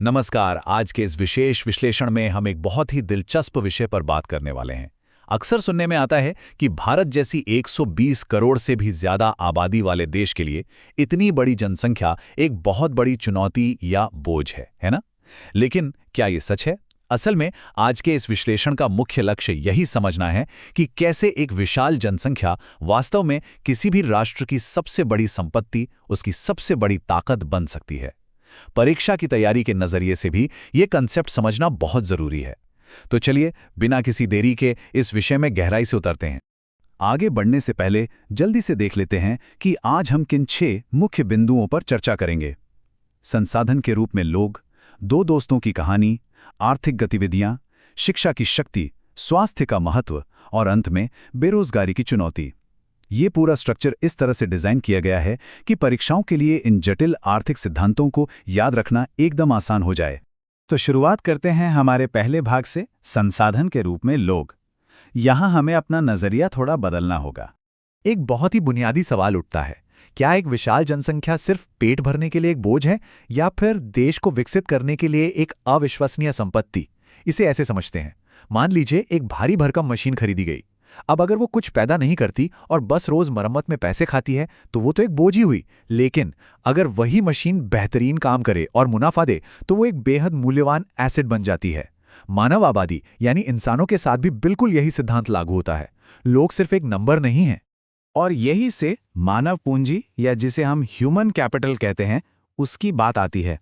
नमस्कार। आज के इस विशेष विश्लेषण में हम एक बहुत ही दिलचस्प विषय पर बात करने वाले हैं। अक्सर सुनने में आता है कि भारत जैसी 120 करोड़ से भी ज्यादा आबादी वाले देश के लिए इतनी बड़ी जनसंख्या एक बहुत बड़ी चुनौती या बोझ है ना? लेकिन क्या ये सच है? असल में आज के इस विश्लेषण का मुख्य लक्ष्य यही समझना है कि कैसे एक विशाल जनसंख्या वास्तव में किसी भी राष्ट्र की सबसे बड़ी संपत्ति, उसकी सबसे बड़ी ताकत बन सकती है। परीक्षा की तैयारी के नजरिए से भी ये कंसेप्ट समझना बहुत जरूरी है। तो चलिए बिना किसी देरी के इस विषय में गहराई से उतरते हैं। आगे बढ़ने से पहले जल्दी से देख लेते हैं कि आज हम किन 6 मुख्य बिंदुओं पर चर्चा करेंगे। संसाधन के रूप में लोग, दो दोस्तों की कहानी, आर्थिक गतिविधियां, शिक्षा की शक्ति, स्वास्थ्य का महत्व और अंत में बेरोजगारी की चुनौती। ये पूरा स्ट्रक्चर इस तरह से डिजाइन किया गया है कि परीक्षाओं के लिए इन जटिल आर्थिक सिद्धांतों को याद रखना एकदम आसान हो जाए। तो शुरुआत करते हैं हमारे पहले भाग से, संसाधन के रूप में लोग। यहाँ हमें अपना नजरिया थोड़ा बदलना होगा। एक बहुत ही बुनियादी सवाल उठता है, क्या एक विशाल जनसंख्या सिर्फ पेट भरने के लिए एक बोझ है या फिर देश को विकसित करने के लिए एक अविश्वसनीय संपत्ति? इसे ऐसे समझते हैं, मान लीजिए एक भारी भरकम मशीन खरीदी गई। अब अगर वो कुछ पैदा नहीं करती और बस रोज मरम्मत में पैसे खाती है तो वो तो एक बोझ ही हुई। लेकिन अगर वही मशीन बेहतरीन काम करे और मुनाफा दे तो वो एक बेहद मूल्यवान एसेट बन जाती है। मानव आबादी यानी इंसानों के साथ भी बिल्कुल यही सिद्धांत लागू होता है। लोग सिर्फ एक नंबर नहीं हैं। और यही से मानव पूंजी या जिसे हम ह्यूमन कैपिटल कहते हैं, उसकी बात आती है।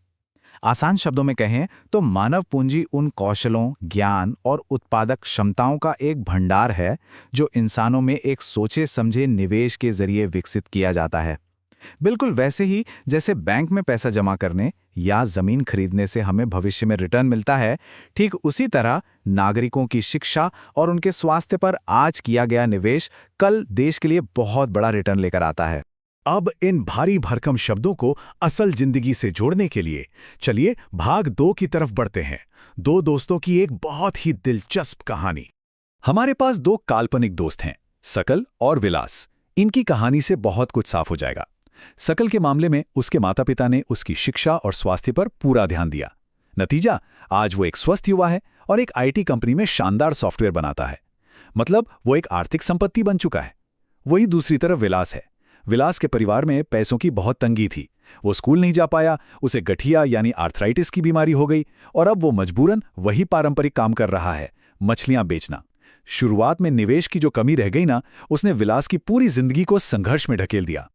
आसान शब्दों में कहें तो मानव पूंजी उन कौशलों, ज्ञान और उत्पादक क्षमताओं का एक भंडार है जो इंसानों में एक सोचे समझे निवेश के जरिए विकसित किया जाता है। बिल्कुल वैसे ही जैसे बैंक में पैसा जमा करने या जमीन खरीदने से हमें भविष्य में रिटर्न मिलता है, ठीक उसी तरह नागरिकों की शिक्षा और उनके स्वास्थ्य पर आज किया गया निवेश कल देश के लिए बहुत बड़ा रिटर्न लेकर आता है। अब इन भारी भरकम शब्दों को असल जिंदगी से जोड़ने के लिए चलिए भाग 2 की तरफ बढ़ते हैं। दो दोस्तों की एक बहुत ही दिलचस्प कहानी। हमारे पास 2 काल्पनिक दोस्त हैं, सकल और विलास। इनकी कहानी से बहुत कुछ साफ हो जाएगा। सकल के मामले में उसके माता पिता ने उसकी शिक्षा और स्वास्थ्य पर पूरा ध्यान दिया। नतीजा, आज वो एक स्वस्थ युवा है और एक आईटी कंपनी में शानदार सॉफ्टवेयर बनाता है। मतलब वो एक आर्थिक संपत्ति बन चुका है। वही दूसरी तरफ विलास है। विलास के परिवार में पैसों की बहुत तंगी थी। वो स्कूल नहीं जा पाया, उसे गठिया यानी आर्थराइटिस की बीमारी हो गई और अब वो मजबूरन वही पारंपरिक काम कर रहा है, मछलियां बेचना। शुरुआत में निवेश की जो कमी रह गई ना, उसने विलास की पूरी जिंदगी को संघर्ष में ढकेल दिया।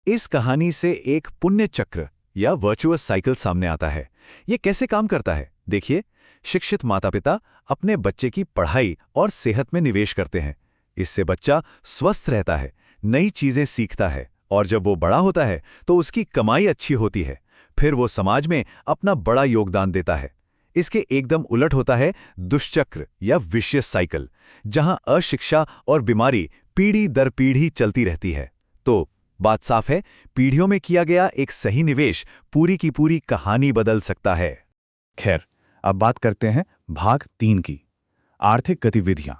इस कहानी से एक पुण्य चक्र या वर्चुअस साइकिल सामने आता है। ये कैसे काम करता है? देखिए, शिक्षित माता पिता अपने बच्चे की पढ़ाई और सेहत में निवेश करते हैं। इससे बच्चा स्वस्थ रहता है, नई चीजें सीखता है और जब वो बड़ा होता है तो उसकी कमाई अच्छी होती है। फिर वो समाज में अपना बड़ा योगदान देता है। इसके एकदम उलट होता है दुष्चक्र या विशियस साइकिल, जहां अशिक्षा और बीमारी पीढ़ी दर पीढ़ी चलती रहती है। तो बात साफ है, पीढ़ियों में किया गया एक सही निवेश पूरी की पूरी कहानी बदल सकता है। खैर, अब बात करते हैं भाग 3 की, आर्थिक गतिविधियां।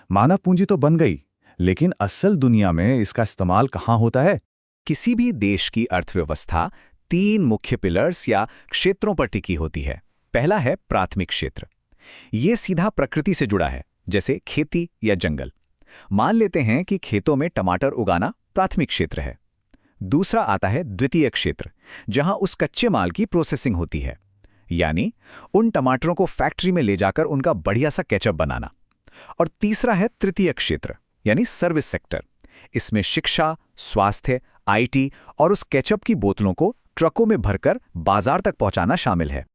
मानव पूंजी तो बन गई, लेकिन असल दुनिया में इसका इस्तेमाल कहाँ होता है? किसी भी देश की अर्थव्यवस्था 3 मुख्य पिलर्स या क्षेत्रों पर टिकी होती है। पहला है प्राथमिक क्षेत्र। ये सीधा प्रकृति से जुड़ा है, जैसे खेती या जंगल। मान लेते हैं कि खेतों में टमाटर उगाना प्राथमिक क्षेत्र है। दूसरा आता है द्वितीय क्षेत्र, जहां उस कच्चे माल की प्रोसेसिंग होती है, यानी उन टमाटरों को फैक्ट्री में ले जाकर उनका बढ़िया सा केचप बनाना। और तीसरा है तृतीय क्षेत्र, यानी सर्विस सेक्टर। इसमें शिक्षा, स्वास्थ्य, आईटी और उस केचप की बोतलों को ट्रकों में भरकर बाजार तक पहुंचाना शामिल है।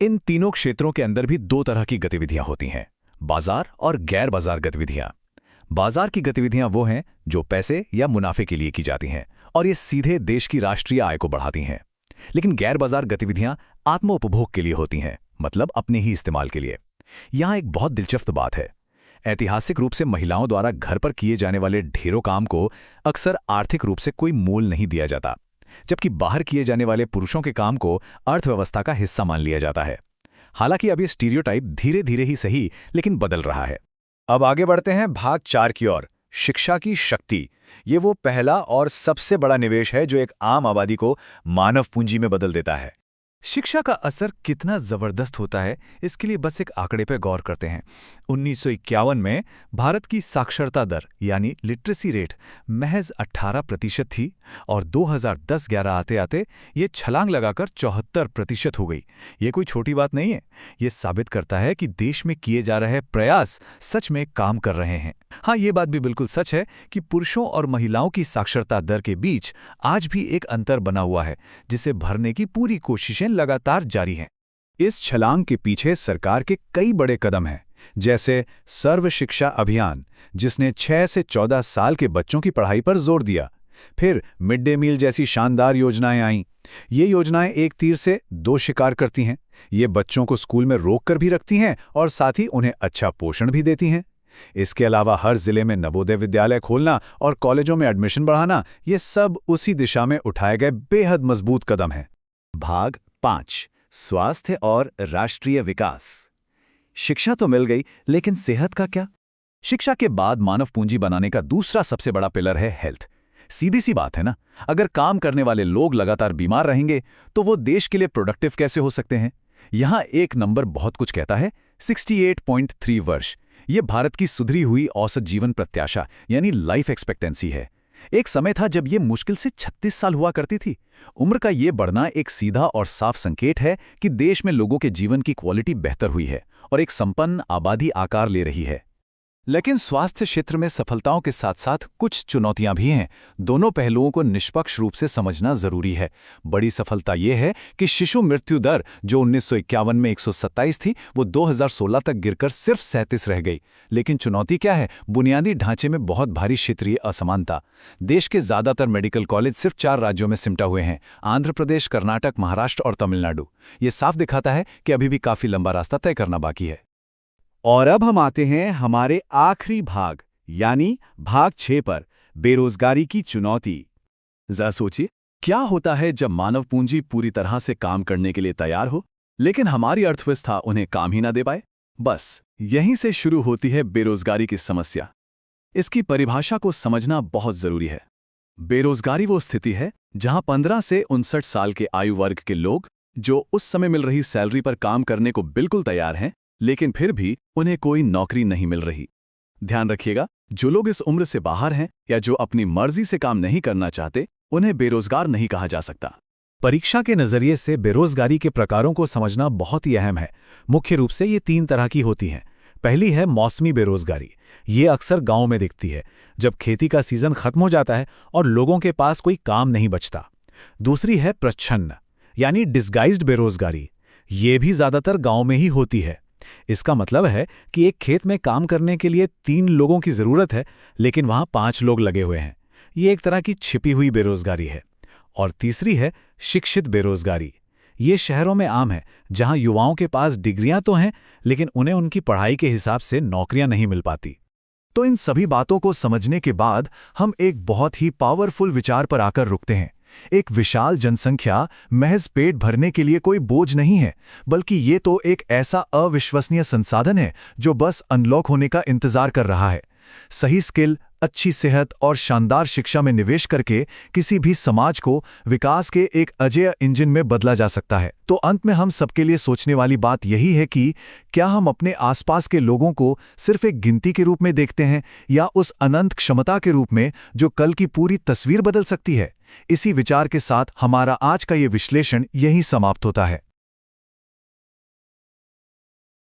इन तीनों क्षेत्रों के अंदर भी 2 तरह की गतिविधियां होती हैं, बाजार और गैर बाजार गतिविधियां। बाजार की गतिविधियां वो हैं जो पैसे या मुनाफे के लिए की जाती हैं और ये सीधे देश की राष्ट्रीय आय को बढ़ाती हैं। लेकिन गैर बाजार गतिविधियां आत्मोपभोग के लिए होती हैं, मतलब अपने ही इस्तेमाल के लिए। यहां एक बहुत दिलचस्प बात है। ऐतिहासिक रूप से महिलाओं द्वारा घर पर किए जाने वाले ढेरों काम को अक्सर आर्थिक रूप से कोई मोल नहीं दिया जाता, जबकि बाहर किए जाने वाले पुरुषों के काम को अर्थव्यवस्था का हिस्सा मान लिया जाता है। हालांकि अब ये स्टीरियोटाइप धीरे धीरे ही सही, लेकिन बदल रहा है। अब आगे बढ़ते हैं भाग 4 की ओर, शिक्षा की शक्ति। ये वो पहला और सबसे बड़ा निवेश है जो एक आम आबादी को मानव पूंजी में बदल देता है। शिक्षा का असर कितना जबरदस्त होता है, इसके लिए बस एक आंकड़े पर गौर करते हैं। 1951 में भारत की साक्षरता दर यानी लिटरेसी रेट महज 18% थी और 2010-11 आते आते ये छलांग लगाकर 74% हो गई। ये कोई छोटी बात नहीं है। ये साबित करता है कि देश में किए जा रहे प्रयास सच में काम कर रहे हैं। हाँ, ये बात भी बिल्कुल सच है कि पुरुषों और महिलाओं की साक्षरता दर के बीच आज भी एक अंतर बना हुआ है, जिसे भरने की पूरी कोशिशें लगातार जारी हैं। इस छलांग के पीछे सरकार के कई बड़े कदम हैं, जैसे सर्व शिक्षा अभियान, जिसने 6 से 14 साल के बच्चों की पढ़ाई पर जोर दिया। फिर मिड डे मील जैसी शानदार योजनाएं आईं। ये योजनाएं एक तीर से दो शिकार करती हैं। ये बच्चों को स्कूल में रोक कर भी रखती हैं और साथ ही उन्हें अच्छा पोषण भी देती हैं। इसके अलावा हर जिले में नवोदय विद्यालय खोलना और कॉलेजों में एडमिशन बढ़ाना, ये सब उसी दिशा में उठाए गए बेहद मजबूत कदम हैं। भाग 5 स्वास्थ्य और राष्ट्रीय विकास। शिक्षा तो मिल गई, लेकिन सेहत का क्या? शिक्षा के बाद मानव पूंजी बनाने का दूसरा सबसे बड़ा पिलर है हेल्थ। सीधी सी बात है ना, अगर काम करने वाले लोग लगातार बीमार रहेंगे तो वो देश के लिए प्रोडक्टिव कैसे हो सकते हैं? यहां एक नंबर बहुत कुछ कहता है, 68.3 वर्ष। ये भारत की सुधरी हुई औसत जीवन प्रत्याशा यानी लाइफ एक्सपेक्टेंसी है। एक समय था जब ये मुश्किल से 36 साल हुआ करती थी। उम्र का ये बढ़ना एक सीधा और साफ संकेत है कि देश में लोगों के जीवन की क्वालिटी बेहतर हुई है और एक संपन्न आबादी आकार ले रही है। लेकिन स्वास्थ्य क्षेत्र में सफलताओं के साथ साथ कुछ चुनौतियां भी हैं। दोनों पहलुओं को निष्पक्ष रूप से समझना जरूरी है। बड़ी सफलता यह है कि शिशु मृत्यु दर, जो 1951 में 127 थी, वो 2016 तक गिरकर सिर्फ 37 रह गई। लेकिन चुनौती क्या है? बुनियादी ढांचे में बहुत भारी क्षेत्रीय असमानता। देश के ज्यादातर मेडिकल कॉलेज सिर्फ 4 राज्यों में सिमटा हुए हैं: आंध्र प्रदेश, कर्नाटक, महाराष्ट्र और तमिलनाडु। ये साफ दिखाता है कि अभी भी काफी लंबा रास्ता तय करना बाकी है। और अब हम आते हैं हमारे आखिरी भाग यानी भाग 6 पर, बेरोजगारी की चुनौती। जरा सोचिए, क्या होता है जब मानव पूंजी पूरी तरह से काम करने के लिए तैयार हो, लेकिन हमारी अर्थव्यवस्था उन्हें काम ही ना दे पाए? बस यहीं से शुरू होती है बेरोजगारी की समस्या। इसकी परिभाषा को समझना बहुत जरूरी है। बेरोजगारी वो स्थिति है जहां 15 से 59 साल के आयु वर्ग के लोग, जो उस समय मिल रही सैलरी पर काम करने को बिल्कुल तैयार हैं, लेकिन फिर भी उन्हें कोई नौकरी नहीं मिल रही। ध्यान रखिएगा, जो लोग इस उम्र से बाहर हैं या जो अपनी मर्जी से काम नहीं करना चाहते, उन्हें बेरोजगार नहीं कहा जा सकता। परीक्षा के नजरिए से बेरोजगारी के प्रकारों को समझना बहुत ही अहम है। मुख्य रूप से ये 3 तरह की होती हैं। पहली है मौसमी बेरोजगारी। ये अक्सर गांव में दिखती है, जब खेती का सीजन खत्म हो जाता है और लोगों के पास कोई काम नहीं बचता। दूसरी है प्रच्छन्न यानी डिस्गाइज्ड बेरोजगारी। ये भी ज्यादातर गांव में ही होती है। इसका मतलब है कि एक खेत में काम करने के लिए 3 लोगों की जरूरत है, लेकिन वहां 5 लोग लगे हुए हैं। ये एक तरह की छिपी हुई बेरोजगारी है। और तीसरी है शिक्षित बेरोजगारी। ये शहरों में आम है, जहां युवाओं के पास डिग्रियां तो हैं, लेकिन उन्हें उनकी पढ़ाई के हिसाब से नौकरियां नहीं मिल पाती। तो इन सभी बातों को समझने के बाद हम एक बहुत ही पावरफुल विचार पर आकर रुकते हैं। एक विशाल जनसंख्या महज पेट भरने के लिए कोई बोझ नहीं है, बल्कि ये तो एक ऐसा अविश्वसनीय संसाधन है जो बस अनलॉक होने का इंतजार कर रहा है। सही स्किल, अच्छी सेहत और शानदार शिक्षा में निवेश करके किसी भी समाज को विकास के एक अजेय इंजन में बदला जा सकता है। तो अंत में हम सबके लिए सोचने वाली बात यही है कि क्या हम अपने आसपास के लोगों को सिर्फ एक गिनती के रूप में देखते हैं या उस अनंत क्षमता के रूप में जो कल की पूरी तस्वीर बदल सकती है? इसी विचार के साथ हमारा आज का ये विश्लेषण यहीं समाप्त होता है।